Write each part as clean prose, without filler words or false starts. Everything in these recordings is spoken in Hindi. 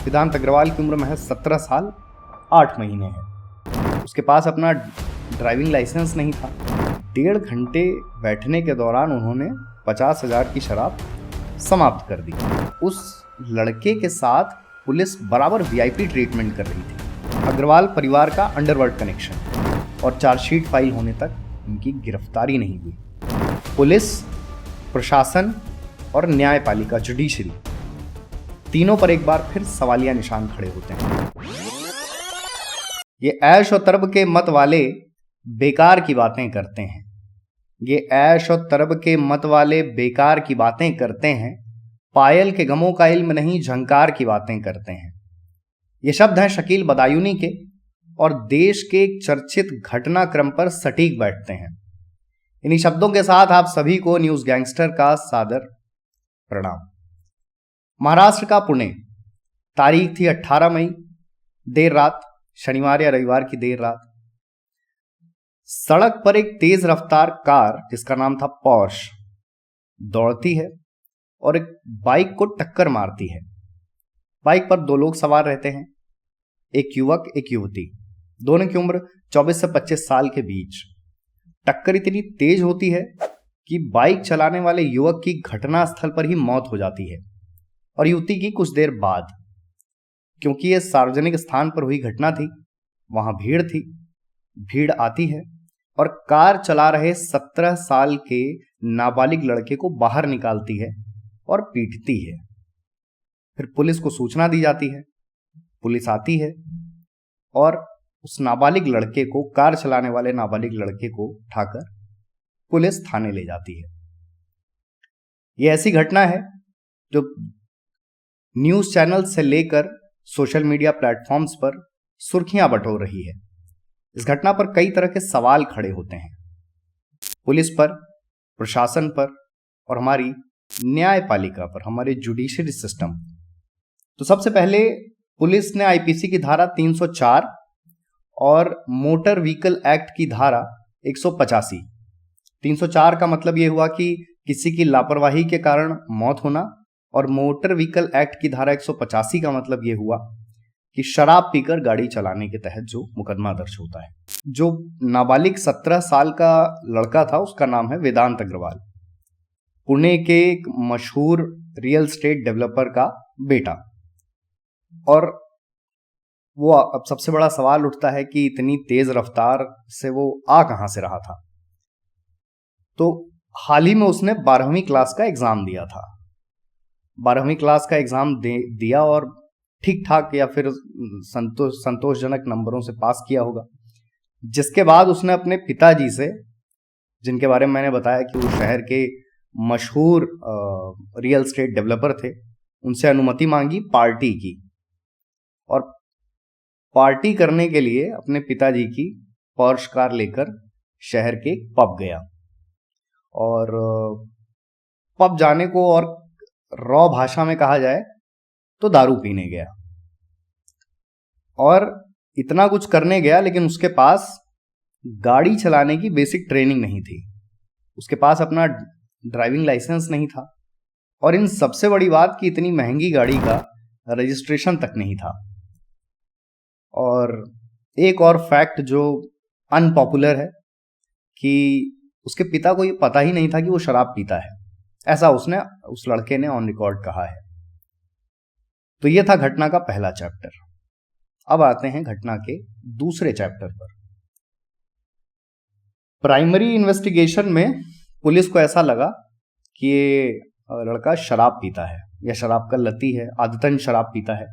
वेदांत अग्रवाल की उम्र महज 17 साल 8 महीने है। उसके पास अपना ड्राइविंग लाइसेंस नहीं था। 1.5 घंटे बैठने के दौरान उन्होंने 50,000 की शराब समाप्त कर दी। उस लड़के के साथ पुलिस बराबर वीआईपी ट्रीटमेंट कर रही थी। अग्रवाल परिवार का अंडरवर्ल्ड कनेक्शन और चार्जशीट फाइल होने तक उनकी गिरफ्तारी नहीं हुई। पुलिस, प्रशासन और न्यायपालिका जुडिशरी तीनों पर एक बार फिर सवालिया निशान खड़े होते हैं। ये ऐश और तरब के मत वाले बेकार की बातें करते हैं। ये ऐश और तरब के मत वाले बेकार की बातें करते हैं। पायल के गमों का इल्म नहीं, झंकार की बातें करते हैं। ये शब्द हैं शकील बदायूनी के और देश के एक चर्चित घटनाक्रम पर सटीक बैठते हैं। इन्हीं शब्दों के साथ आप सभी को न्यूज गैंगस्टर का सादर प्रणाम। महाराष्ट्र का पुणे, तारीख थी 18 मई, देर रात, शनिवार या रविवार की देर रात। सड़क पर एक तेज रफ्तार कार जिसका नाम था पोर्श दौड़ती है और एक बाइक को टक्कर मारती है। बाइक पर 2 लोग सवार रहते हैं, एक युवक एक युवती। दोनों की उम्र 24 से 25 साल के बीच। टक्कर इतनी तेज होती है कि बाइक चलाने वाले युवक की घटनास्थल पर ही मौत हो जाती है और युवती की कुछ देर बाद। क्योंकि यह सार्वजनिक स्थान पर हुई घटना थी, वहां भीड़ थी। भीड़ आती है और कार चला रहे 17 साल के नाबालिग लड़के को बाहर निकालती है और पीटती है। फिर पुलिस को सूचना दी जाती है। पुलिस आती है और उस नाबालिग लड़के को, कार चलाने वाले नाबालिग लड़के को उठाकर पुलिस थाने ले जाती है। यह ऐसी घटना है जो न्यूज चैनल से लेकर सोशल मीडिया प्लेटफॉर्म्स पर सुर्खियां बटोर रही है। इस घटना पर कई तरह के सवाल खड़े होते हैं, पुलिस पर, प्रशासन पर और हमारी न्यायपालिका पर, हमारे जुडिशरी सिस्टम। तो सबसे पहले पुलिस ने आईपीसी की धारा 304 और मोटर व्हीकल एक्ट की धारा 185। 304 का मतलब यह हुआ कि किसी की लापरवाही के कारण मौत होना, और मोटर व्हीकल एक्ट की धारा 185 का मतलब यह हुआ कि शराब पीकर गाड़ी चलाने के तहत जो मुकदमा दर्ज होता है। जो नाबालिग 17 साल का लड़का था उसका नाम है वेदांत अग्रवाल, पुणे के एक मशहूर रियल एस्टेट डेवलपर का बेटा। और वो अब सबसे बड़ा सवाल उठता है कि इतनी तेज रफ्तार से वो आ कहां से रहा था। तो हाल ही में उसने 12वीं क्लास का एग्जाम दिया था। 12वीं क्लास का एग्जाम दिया और ठीक ठाक या फिर संतोषजनक नंबरों से पास किया होगा। जिसके बाद उसने अपने पिताजी से, जिनके बारे में मैंने बताया कि वो शहर के मशहूर रियल एस्टेट डेवलपर थे, उनसे अनुमति मांगी पार्टी की। और पार्टी करने के लिए अपने पिताजी की पोर्श कार लेकर शहर के पब गया। और पब जाने को और रॉ भाषा में कहा जाए तो दारू पीने गया। और इतना कुछ करने गया, लेकिन उसके पास गाड़ी चलाने की बेसिक ट्रेनिंग नहीं थी। उसके पास अपना ड्राइविंग लाइसेंस नहीं था और इन सबसे बड़ी बात कि इतनी महंगी गाड़ी का रजिस्ट्रेशन तक नहीं था। और एक और फैक्ट जो अनपॉपुलर है कि उसके पिता को ये पता ही नहीं था कि वो शराब पीता है, ऐसा उसने, उस लड़के ने ऑन रिकॉर्ड कहा है। तो ये था घटना का पहला चैप्टर। अब आते हैं घटना के दूसरे चैप्टर पर। प्राइमरी इन्वेस्टिगेशन में पुलिस को ऐसा लगा कि ये लड़का शराब पीता है या शराब का लती है, आदतन शराब पीता है।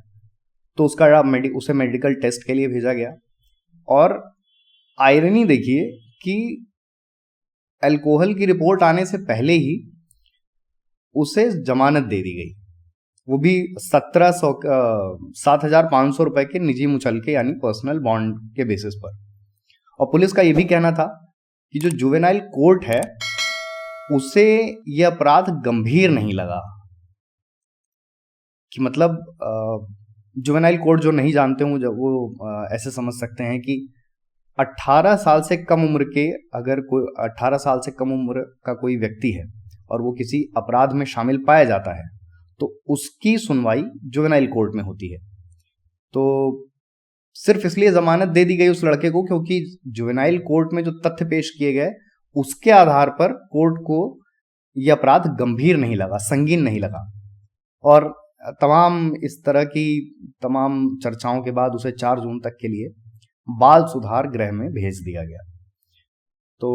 तो उसे मेडिकल टेस्ट के लिए भेजा गया। और आयरनी देखिए कि अल्कोहल की रिपोर्ट आने से पहले ही उसे जमानत दे दी गई, वो भी 7,500 रुपए के निजी मुचलके यानी पर्सनल बॉन्ड के बेसिस पर। और पुलिस का यह भी कहना था कि जो जुवेनाइल कोर्ट है उसे यह अपराध गंभीर नहीं लगा। कि मतलब जुवेनाइल कोर्ट जो नहीं जानते हो, जब वो ऐसे समझ सकते हैं कि 18 साल से कम उम्र के, अगर कोई 18 साल से कम उम्र का कोई व्यक्ति है और वो किसी अपराध में शामिल पाया जाता है तो उसकी सुनवाई जुवेनाइल कोर्ट में होती है। तो सिर्फ इसलिए जमानत दे दी गई उस लड़के को क्योंकि जुवेनाइल कोर्ट में जो तथ्य पेश किए गए उसके आधार पर कोर्ट को यह अपराध गंभीर नहीं लगा, संगीन नहीं लगा। और तमाम इस तरह की तमाम चर्चाओं के बाद उसे 4 जून तक के लिए बाल सुधार गृह में भेज दिया गया। तो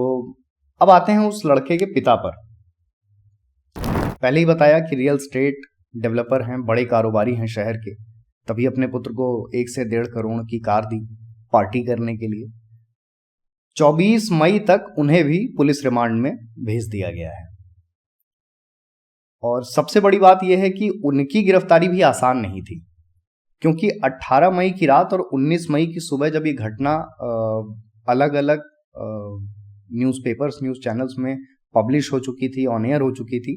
अब आते हैं उस लड़के के पिता पर। पहले ही बताया कि रियल एस्टेट डेवलपर हैं, बड़े कारोबारी हैं शहर के, तभी अपने पुत्र को 1 से 1.5 करोड़ की कार दी पार्टी करने के लिए। 24 मई तक उन्हें भी पुलिस रिमांड में भेज दिया गया है। और सबसे बड़ी बात यह है कि उनकी गिरफ्तारी भी आसान नहीं थी, क्योंकि 18 मई की रात और 19 मई की सुबह जब ये घटना अलग अलग न्यूज़पेपर्स, न्यूज़ चैनल्स में पब्लिश हो चुकी थी, ऑन एयर हो चुकी थी,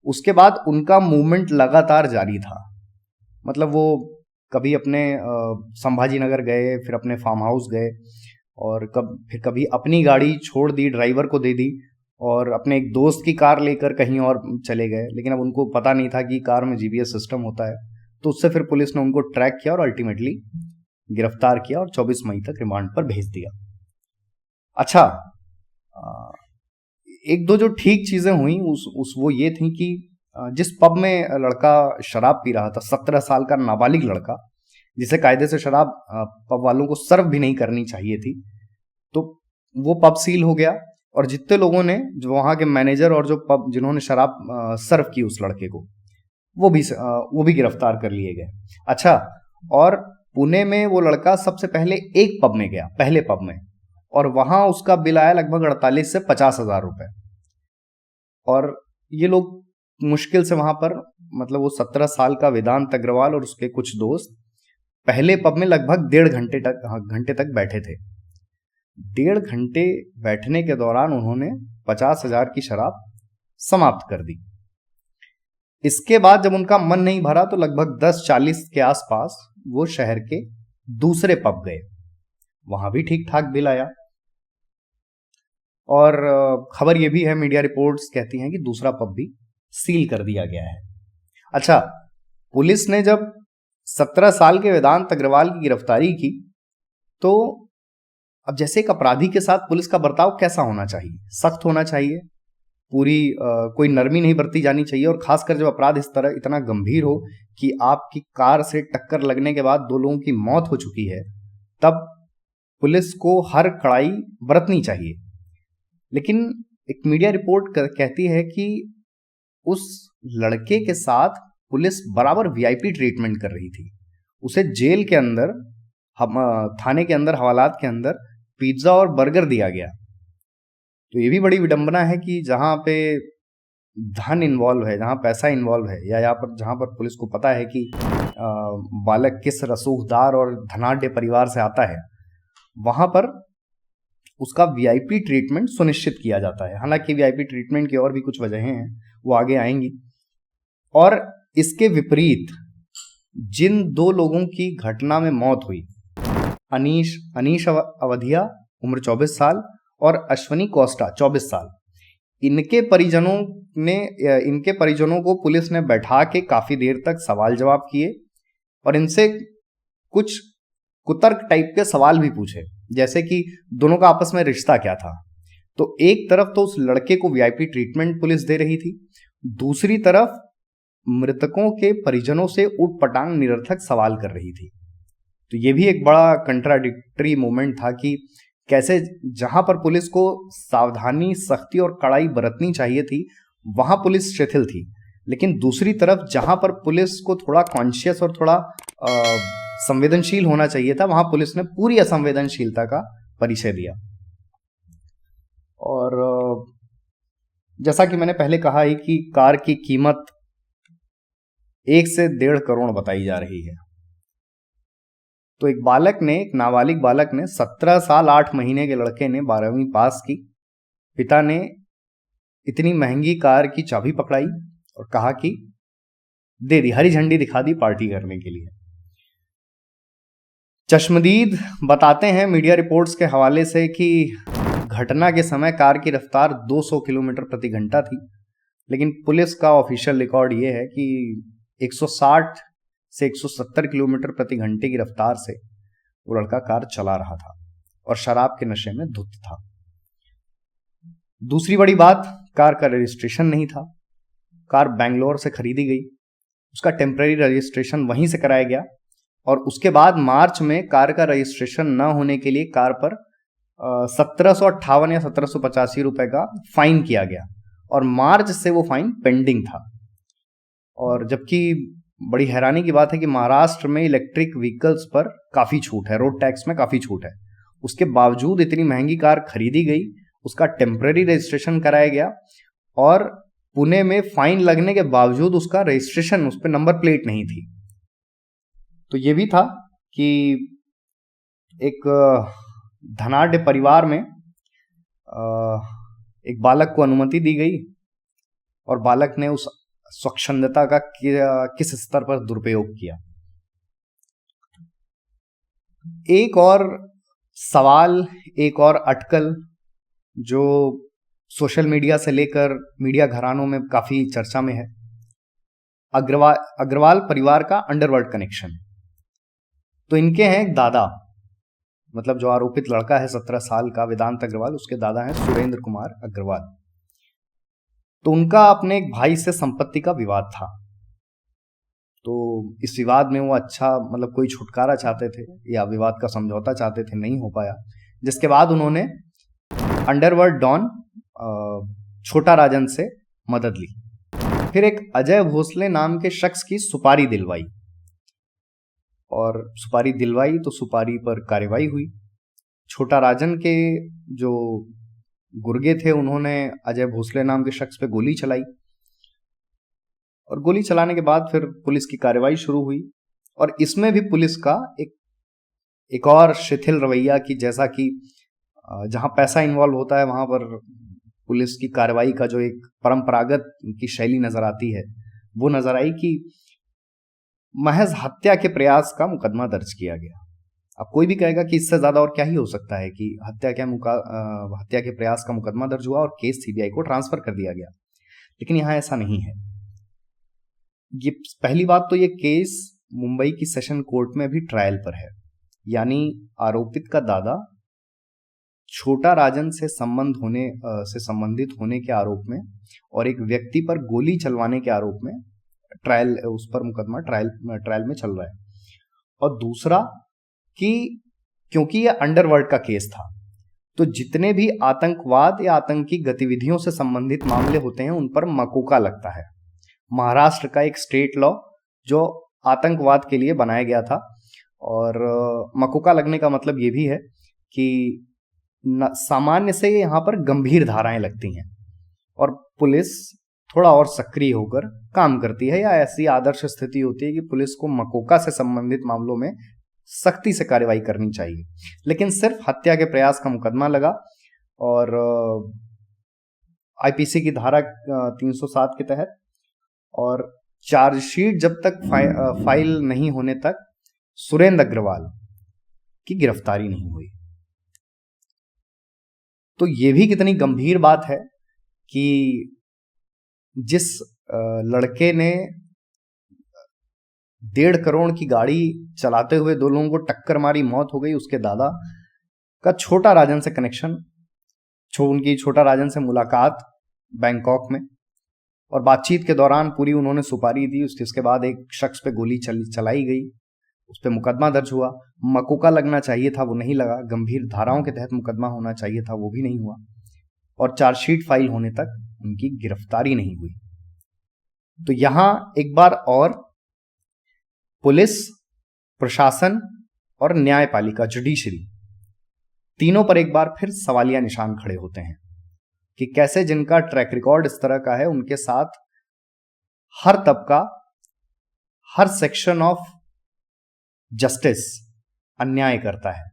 उसके बाद उनका मूवमेंट लगातार जारी था। मतलब वो कभी अपने संभाजी नगर गए, फिर अपने फार्म हाउस गए, और फिर कभी अपनी गाड़ी छोड़ दी, ड्राइवर को दे दी, और अपने एक दोस्त की कार लेकर कहीं और चले गए। लेकिन अब उनको पता नहीं था कि कार में जीपीएस सिस्टम होता है, तो उससे फिर पुलिस ने उनको ट्रैक किया और अल्टीमेटली गिरफ्तार किया और 24 मई तक रिमांड पर भेज दिया। अच्छा, एक दो जो ठीक चीजें हुई वो ये थी कि जिस पब में लड़का शराब पी रहा था, 17 साल का नाबालिग लड़का, जिसे कायदे से शराब पब वालों को सर्व भी नहीं करनी चाहिए थी, तो वो पब सील हो गया और जितने लोगों ने, जो वहाँ के मैनेजर और जो पब जिन्होंने शराब सर्व की उस लड़के को, वो भी गिरफ्तार कर लिए गए। अच्छा, और पुणे में वो लड़का सबसे पहले एक पब में गया, पहले पब में, और वहां उसका बिल आया लगभग 48 से 50 हजार रुपए। और ये लोग मुश्किल से वहां पर, मतलब वो 17 साल का वेदांत अग्रवाल और उसके कुछ दोस्त पहले पब में लगभग 1.5 घंटे तक बैठे थे। 1.5 घंटे बैठने के दौरान उन्होंने 50,000 की शराब समाप्त कर दी। इसके बाद जब उनका मन नहीं भरा तो लगभग 10:40 के आसपास वो शहर के दूसरे पब गए, वहां भी ठीक ठाक बिल आया। और खबर यह भी है, मीडिया रिपोर्ट्स कहती हैं कि दूसरा पब भी सील कर दिया गया है। अच्छा, पुलिस ने जब 17 साल के वेदांत अग्रवाल की गिरफ्तारी की, तो अब जैसे एक अपराधी के साथ पुलिस का बर्ताव कैसा होना चाहिए? सख्त होना चाहिए, पूरी कोई नरमी नहीं बरती जानी चाहिए। और खासकर जब अपराध इस तरह इतना गंभीर हो कि आपकी कार से टक्कर लगने के बाद 2 लोगों की मौत हो चुकी है, तब पुलिस को हर कड़ाई बरतनी चाहिए। लेकिन एक मीडिया रिपोर्ट कहती है कि उस लड़के के साथ पुलिस बराबर वीआईपी ट्रीटमेंट कर रही थी। उसे जेल के अंदर, थाने के अंदर, हवालात के अंदर पिज्जा और बर्गर दिया गया। तो ये भी बड़ी विडंबना है कि जहां पे धन इन्वॉल्व है, जहां पैसा इन्वॉल्व है, या जहां पर पुलिस को पता है कि बालक किस रसूखदार और धनाढ्य परिवार से आता है, वहां पर उसका वीआईपी ट्रीटमेंट सुनिश्चित किया जाता है। हालांकि वीआईपी ट्रीटमेंट की और भी कुछ वजहें हैं, वो आगे आएंगी। और इसके विपरीत जिन 2 लोगों की घटना में मौत हुई, अनीश अवधिया उम्र 24 साल और अश्वनी कोस्टा 24 साल, इनके परिजनों को पुलिस ने बैठा के काफी देर तक सवाल जवाब किए और इनसे कुछ कुतर्क टाइप के सवाल भी पूछे, जैसे कि दोनों का आपस में रिश्ता क्या था। तो एक तरफ तो उस लड़के को वीआईपी ट्रीटमेंट पुलिस दे रही थी, दूसरी तरफ मृतकों के परिजनों से उटपटांग निरर्थक सवाल कर रही थी। तो ये भी एक बड़ा कंट्राडिक्टरी मोमेंट था कि कैसे जहां पर पुलिस को सावधानी, सख्ती और कड़ाई बरतनी चाहिए थी, वहां पुलिस शिथिल थी, लेकिन दूसरी तरफ जहां पर पुलिस को थोड़ा कॉन्शियस और थोड़ा संवेदनशील होना चाहिए था, वहां पुलिस ने पूरी असंवेदनशीलता का परिचय दिया। और जैसा कि मैंने पहले कहा ही कि कार की कीमत 1 से 1.5 करोड़ बताई जा रही है। तो एक नाबालिग बालक ने, 17 साल 8 महीने के लड़के ने 12वीं पास की, पिता ने इतनी महंगी कार की चाबी पकड़ाई और कहा कि दे दी, हरी झंडी दिखा दी पार्टी करने के लिए। चश्मदीद बताते हैं मीडिया रिपोर्ट्स के हवाले से कि घटना के समय कार की रफ्तार 200 किलोमीटर प्रति घंटा थी, लेकिन पुलिस का ऑफिशियल रिकॉर्ड ये है कि 160 से 170 किलोमीटर प्रति घंटे की रफ्तार से वो लड़का कार चला रहा था और शराब के नशे में धुत था। दूसरी बड़ी बात, कार का रजिस्ट्रेशन नहीं था। कार बेंगलोर से खरीदी गई, उसका टेम्पररी रजिस्ट्रेशन वहीं से कराया गया और उसके बाद मार्च में कार का रजिस्ट्रेशन न होने के लिए कार पर 1758 या 1785 रुपए का फाइन किया गया और मार्च से वो फाइन पेंडिंग था। और जबकि बड़ी हैरानी की बात है कि महाराष्ट्र में इलेक्ट्रिक व्हीकल्स पर काफ़ी छूट है, रोड टैक्स में काफ़ी छूट है, उसके बावजूद इतनी महंगी कार खरीदी गई, उसका टेम्पररी रजिस्ट्रेशन कराया गया और पुणे में फाइन लगने के बावजूद उसका रजिस्ट्रेशन, उस पर नंबर प्लेट नहीं थी। तो ये भी था कि एक धनाढ्य परिवार में एक बालक को अनुमति दी गई और बालक ने उस स्वच्छंदता का किस स्तर पर दुरुपयोग किया। एक और सवाल, एक और अटकल जो सोशल मीडिया से लेकर मीडिया घरानों में काफी चर्चा में है, अग्रवाल परिवार का अंडरवर्ल्ड कनेक्शन। तो इनके हैं एक दादा, मतलब जो आरोपित लड़का है 17 साल का वेदांत अग्रवाल, उसके दादा हैं सुरेंद्र कुमार अग्रवाल। तो उनका अपने एक भाई से संपत्ति का विवाद था। तो इस विवाद में वो मतलब कोई छुटकारा चाहते थे या विवाद का समझौता चाहते थे, नहीं हो पाया, जिसके बाद उन्होंने अंडरवर्ल्ड डॉन छोटा राजन से मदद ली। फिर एक अजय भोसले नाम के शख्स की सुपारी दिलवाई और सुपारी दिलवाई तो सुपारी पर कार्रवाई हुई। छोटा राजन के जो गुर्गे थे उन्होंने अजय भोसले नाम के शख्स पे गोली चलाई और गोली चलाने के बाद फिर पुलिस की कार्रवाई शुरू हुई और इसमें भी पुलिस का एक और शिथिल रवैया की, जैसा कि जहां पैसा इन्वॉल्व होता है वहां पर पुलिस की कार्रवाई का जो एक परंपरागत की शैली नजर आती है वो नजर आई कि महज हत्या के प्रयास का मुकदमा दर्ज किया गया। अब कोई भी कहेगा कि इससे ज्यादा और क्या ही हो सकता है कि हत्या के प्रयास का मुकदमा दर्ज हुआ और केस सीबीआई को ट्रांसफर कर दिया गया, लेकिन यहां ऐसा नहीं है। ये पहली बात तो ये केस मुंबई की सेशन कोर्ट में भी ट्रायल पर है, यानी आरोपित का दादा छोटा राजन से संबंधित होने के आरोप में और एक व्यक्ति पर गोली चलवाने के आरोप में उस पर मुकदमा ट्रायल में चल रहा है। और दूसरा कि क्योंकि यह अंडरवर्ल्ड का केस था तो जितने भी आतंकवाद या आतंकी गतिविधियों से संबंधित मामले होते हैं उन पर मकोका लगता है। महाराष्ट्र का एक स्टेट लॉ जो आतंकवाद के लिए बनाया गया था और मकोका लगने का मतलब ये भी है कि सामान्य से यहाँ पर गंभीर धाराएं लगती हैं और पुलिस थोड़ा और सक्रिय होकर काम करती है, या ऐसी आदर्श स्थिति होती है कि पुलिस को मकोका से संबंधित मामलों में सख्ती से कार्रवाई करनी चाहिए। लेकिन सिर्फ हत्या के प्रयास का मुकदमा लगा और आईपीसी की धारा 307 के तहत और चार्जशीट जब तक फाइल नहीं होने तक सुरेंद्र अग्रवाल की गिरफ्तारी नहीं हुई। तो ये भी कितनी गंभीर बात है कि जिस लड़के ने 1.5 करोड़ की गाड़ी चलाते हुए 2 लोगों को टक्कर मारी, मौत हो गई, उसके दादा का छोटा राजन से कनेक्शन, उनकी छोटा राजन से मुलाकात बैंकॉक में और बातचीत के दौरान पूरी उन्होंने सुपारी दी। उसके बाद एक शख्स पे गोली चलाई गई, उस पर मुकदमा दर्ज हुआ। मकोका लगना चाहिए था, वो नहीं लगा। गंभीर धाराओं के तहत मुकदमा होना चाहिए था, वो भी नहीं हुआ और चार्जशीट फाइल होने तक उनकी गिरफ्तारी नहीं हुई। तो यहां एक बार और पुलिस, प्रशासन और न्यायपालिका, जुडिशरी, तीनों पर एक बार फिर सवालिया निशान खड़े होते हैं कि कैसे जिनका ट्रैक रिकॉर्ड इस तरह का है उनके साथ हर तबका, हर सेक्शन ऑफ जस्टिस अन्याय करता है।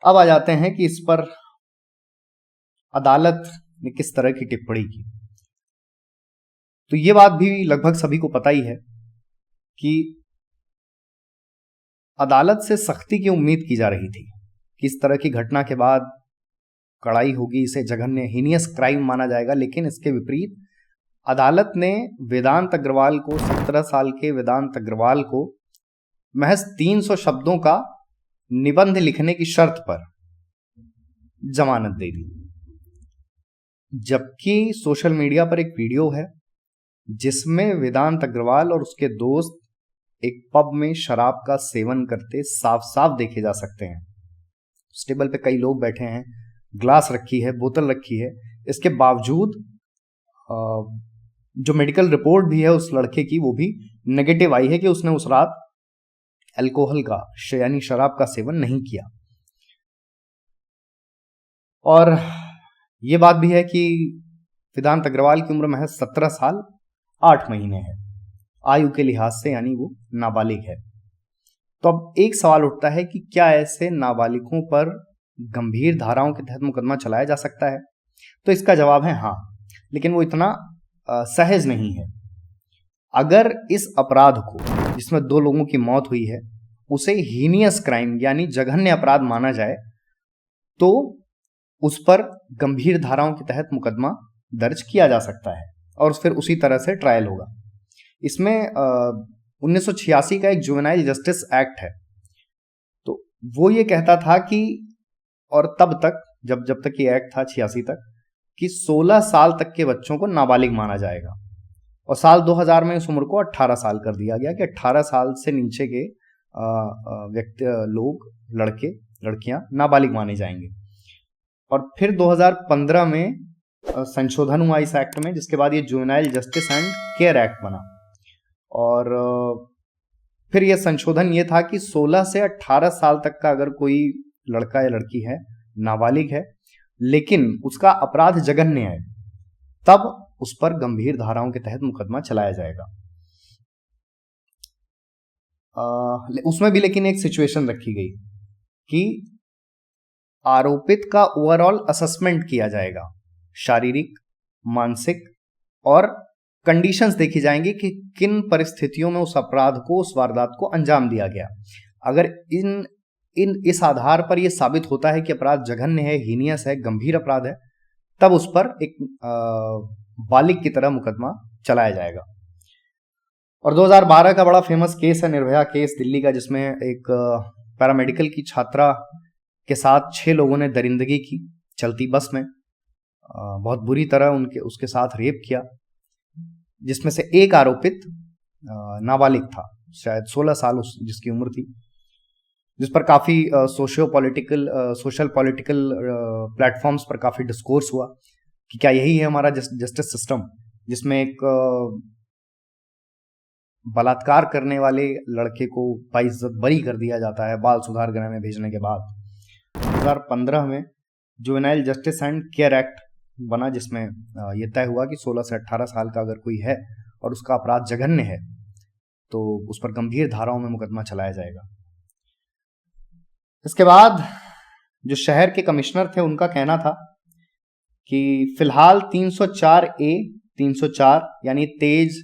अब आ जाते हैं कि इस पर अदालत ने किस तरह की टिप्पणी की। तो ये बात भी लगभग सभी को पता ही है कि अदालत से सख्ती की उम्मीद की जा रही थी कि इस तरह की घटना के बाद कड़ाई होगी, इसे जघन्य हीनियस क्राइम माना जाएगा। लेकिन इसके विपरीत अदालत ने वेदांत अग्रवाल को, 17 साल के वेदांत अग्रवाल को महज 300 शब्दों का निबंध लिखने की शर्त पर जमानत दे दी। जबकि सोशल मीडिया पर एक वीडियो है जिसमें वेदांत अग्रवाल और उसके दोस्त एक पब में शराब का सेवन करते साफ साफ देखे जा सकते हैं। उस टेबल पे कई लोग बैठे हैं, ग्लास रखी है, बोतल रखी है। इसके बावजूद जो मेडिकल रिपोर्ट भी है उस लड़के की, वो भी नेगेटिव आई है कि उसने उस रात अल्कोहल का यानी शराब का सेवन नहीं किया। और ये बात भी है कि वेदांत अग्रवाल की उम्र महज 17 साल 8 महीने है आयु के लिहाज से, यानी वो नाबालिग है। तो अब एक सवाल उठता है कि क्या ऐसे नाबालिगों पर गंभीर धाराओं के तहत मुकदमा चलाया जा सकता है? तो इसका जवाब है हाँ, लेकिन वो इतना सहज नहीं है। अगर इस अपराध को, जिसमें 2 लोगों की मौत हुई है, उसे हीनियस क्राइम यानी जघन्य अपराध माना जाए तो उस पर गंभीर धाराओं के तहत मुकदमा दर्ज किया जा सकता है और फिर उसी तरह से ट्रायल होगा। इसमें 1986 का एक जुवेनाइल जस्टिस एक्ट है, तो वो ये कहता था कि, और तब तक जब तक ये एक्ट था 86 तक, कि 16 साल तक के बच्चों को नाबालिग माना जाएगा, और साल 2000 में इस उम्र को 18 साल कर दिया गया कि 18 साल से नीचे के व्यक्ति, लोग, लड़के लड़कियां नाबालिग माने जाएंगे। और फिर 2015 में संशोधन हुआ इस एक्ट में, जिसके बाद ये juvenile justice and care act बना। और फिर यह संशोधन ये था कि 16 से 18 साल तक का अगर कोई लड़का या लड़की है, नाबालिग है, लेकिन उसका अपराध जघन्य है, तब उस पर गंभीर धाराओं के तहत मुकदमा चलाया जाएगा। उसमें भी लेकिन एक सिचुएशन रखी गई कि आरोपित का ओवरऑल असेसमेंट किया जाएगा, शारीरिक, मानसिक और कंडीशंस देखी जाएंगी कि किन परिस्थितियों में उस अपराध को, उस वारदात को अंजाम दिया गया। अगर इस आधार पर यह साबित होता है कि अपराध जघन्य है, हीनियस है, गंभीर अपराध है, तब उस पर एक बालिग की तरह मुकदमा चलाया जाएगा। और 2012 का बड़ा फेमस केस है निर्भया केस दिल्ली का, जिसमें एक पैरामेडिकल की छात्रा के साथ 6 लोगों ने दरिंदगी की चलती बस में, बहुत बुरी तरह उसके साथ रेप किया, जिसमें से एक आरोपित नाबालिग था, शायद 16 साल जिसकी उम्र थी, जिस पर काफ़ी सोशल पॉलिटिकल प्लेटफॉर्म्स पर काफ़ी डिस्कोर्स हुआ कि क्या यही है हमारा जस्टिस सिस्टम, जिसमें एक बलात्कार करने वाले लड़के को बाइज्जत बरी कर दिया जाता है बाल सुधार गृह में भेजने के बाद। 2015 में juvenile justice and care act बना, जिसमें यह तय हुआ कि 16 से 18 साल का अगर कोई है और उसका अपराध जघन्य है तो उस पर गंभीर धाराओं में मुकदमा चलाया जाएगा। इसके बाद जो शहर के कमिश्नर थे, उनका कहना था कि फिलहाल 304A 304 यानी तेज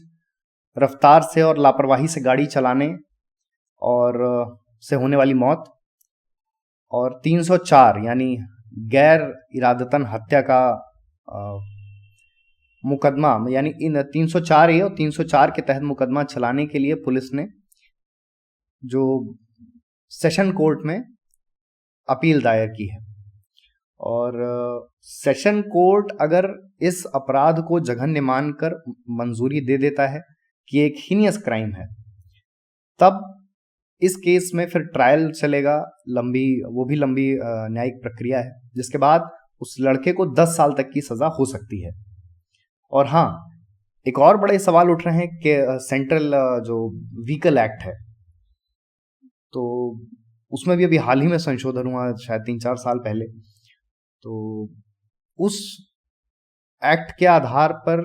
रफ्तार से और लापरवाही से गाड़ी चलाने और से होने वाली मौत, और 304 यानी गैर इरादतन हत्या का मुकदमा, यानी इन 304A और 304 के तहत मुकदमा चलाने के लिए पुलिस ने जो सेशन कोर्ट में अपील दायर की है। और सेशन कोर्ट अगर इस अपराध को जघन्य मानकर मंजूरी दे देता है कि एक हीनियस क्राइम है, तब इस केस में फिर ट्रायल चलेगा, वो भी लंबी न्यायिक प्रक्रिया है, जिसके बाद उस लड़के को 10 साल तक की सजा हो सकती है। और हाँ, एक और बड़े सवाल उठ रहे हैं कि सेंट्रल जो व्हीकल एक्ट है, तो उसमें भी अभी हाल ही में संशोधन हुआ, शायद 3-4 साल पहले। तो उस एक्ट के आधार पर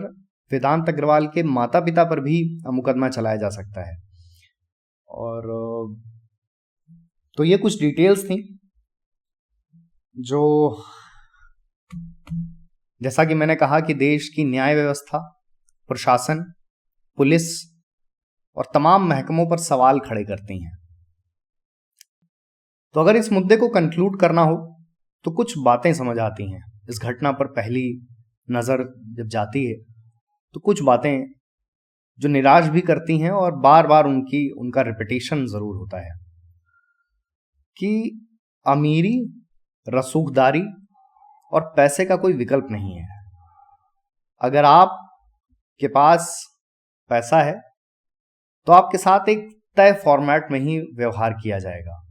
वेदांत अग्रवाल के माता पिता पर भी मुकदमा चलाया जा सकता है। और तो ये कुछ डिटेल्स थी जो, जैसा कि मैंने कहा कि देश की न्याय व्यवस्था, प्रशासन, पुलिस और तमाम महकमों पर सवाल खड़े करती हैं। तो अगर इस मुद्दे को कंक्लूड करना हो तो कुछ बातें समझ आती हैं इस घटना पर पहली नजर जब जाती है। तो कुछ बातें जो निराश भी करती हैं और बार बार उनका रिपीटेशन जरूर होता है कि अमीरी, रसूखदारी और पैसे का कोई विकल्प नहीं है। अगर आपके पास पैसा है तो आपके साथ एक तय फॉर्मेट में ही व्यवहार किया जाएगा,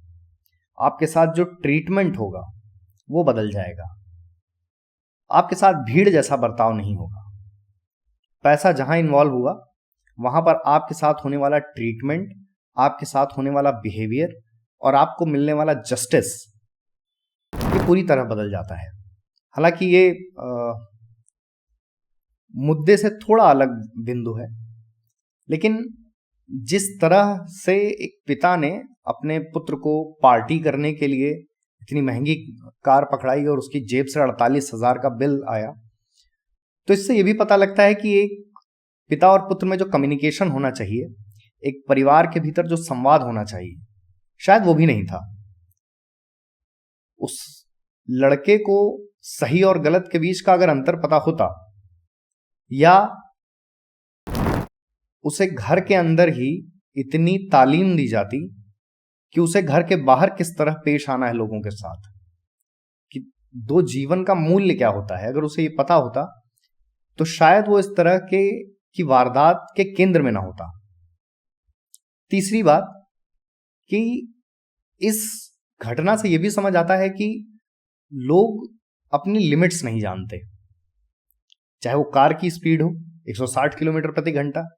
आपके साथ जो ट्रीटमेंट होगा वो बदल जाएगा, आपके साथ भीड़ जैसा बर्ताव नहीं होगा। पैसा जहां इन्वॉल्व हुआ वहां पर आपके साथ होने वाला ट्रीटमेंट, आपके साथ होने वाला बिहेवियर और आपको मिलने वाला जस्टिस ये पूरी तरह बदल जाता है। हालांकि ये मुद्दे से थोड़ा अलग बिंदु है, लेकिन जिस तरह से एक पिता ने अपने पुत्र को पार्टी करने के लिए इतनी महंगी कार पकड़ाई और उसकी जेब से 48,000 का बिल आया, तो इससे ये भी पता लगता है कि एक पिता और पुत्र में जो कम्युनिकेशन होना चाहिए, एक परिवार के भीतर जो संवाद होना चाहिए, शायद वो भी नहीं था। उस लड़के को सही और गलत के बीच का अगर अंतर पता होता, या उसे घर के अंदर ही इतनी तालीम दी जाती कि उसे घर के बाहर किस तरह पेश आना है लोगों के साथ, कि दो जीवन का मूल्य क्या होता है, अगर उसे ये पता होता तो शायद वो इस तरह की वारदात के केंद्र में ना होता। तीसरी बात कि इस घटना से यह भी समझ आता है कि लोग अपनी लिमिट्स नहीं जानते, चाहे वो कार की स्पीड हो 160 किलोमीटर प्रति घंटा,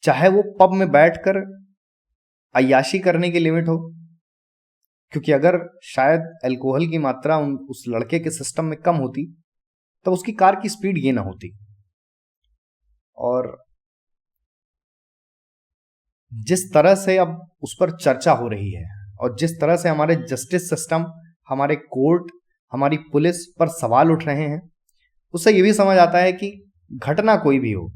चाहे वो पब में बैठकर अय्याशी करने की लिमिट हो, क्योंकि अगर शायद अल्कोहल की मात्रा उस लड़के के सिस्टम में कम होती तो उसकी कार की स्पीड ये ना होती। और जिस तरह से अब उस पर चर्चा हो रही है और जिस तरह से हमारे जस्टिस सिस्टम, हमारे कोर्ट, हमारी पुलिस पर सवाल उठ रहे हैं, उससे यह भी समझ आता है कि घटना कोई भी हो,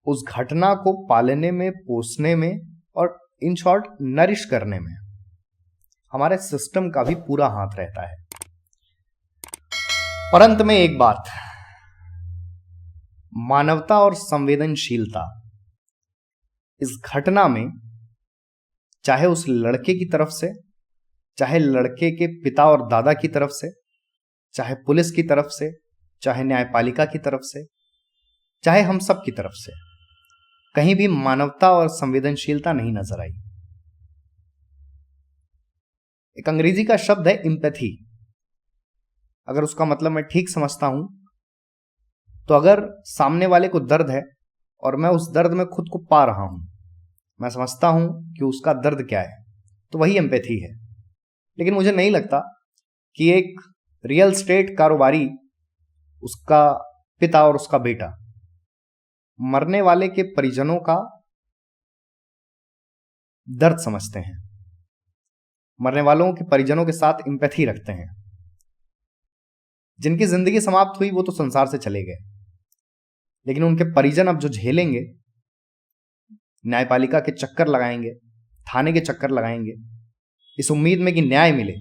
उस घटना को पालने में, पोसने में और इन शॉर्ट नरिश करने में हमारे सिस्टम का भी पूरा हाथ रहता है। पर अंत में एक बात, मानवता और संवेदनशीलता इस घटना में, चाहे उस लड़के की तरफ से, चाहे लड़के के पिता और दादा की तरफ से, चाहे पुलिस की तरफ से, चाहे न्यायपालिका की तरफ से, चाहे हम सब की तरफ से, कहीं भी मानवता और संवेदनशीलता नहीं नजर आई। एक अंग्रेजी का शब्द है एम्पैथी। अगर उसका मतलब मैं ठीक समझता हूं तो अगर सामने वाले को दर्द है और मैं उस दर्द में खुद को पा रहा हूं, मैं समझता हूं कि उसका दर्द क्या है, तो वही एम्पैथी है। लेकिन मुझे नहीं लगता कि एक रियल एस्टेट कारोबारी, उसका पिता और उसका बेटा मरने वाले के परिजनों का दर्द समझते हैं, मरने वालों के परिजनों के साथ एम्पैथी रखते हैं। जिनकी जिंदगी समाप्त हुई वो तो संसार से चले गए, लेकिन उनके परिजन अब जो झेलेंगे, न्यायपालिका के चक्कर लगाएंगे, थाने के चक्कर लगाएंगे, इस उम्मीद में कि न्याय मिले,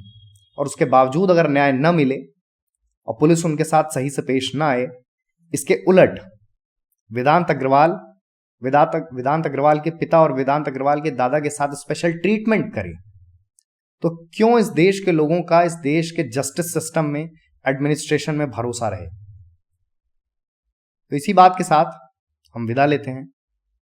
और उसके बावजूद अगर न्याय न मिले और पुलिस उनके साथ सही से पेश न आए, इसके उलट वेदांत अग्रवाल के पिता और वेदांत अग्रवाल के दादा के साथ स्पेशल ट्रीटमेंट करे, तो क्यों इस देश के लोगों का, इस देश के जस्टिस सिस्टम में, एडमिनिस्ट्रेशन में भरोसा रहे। तो इसी बात के साथ हम विदा लेते हैं।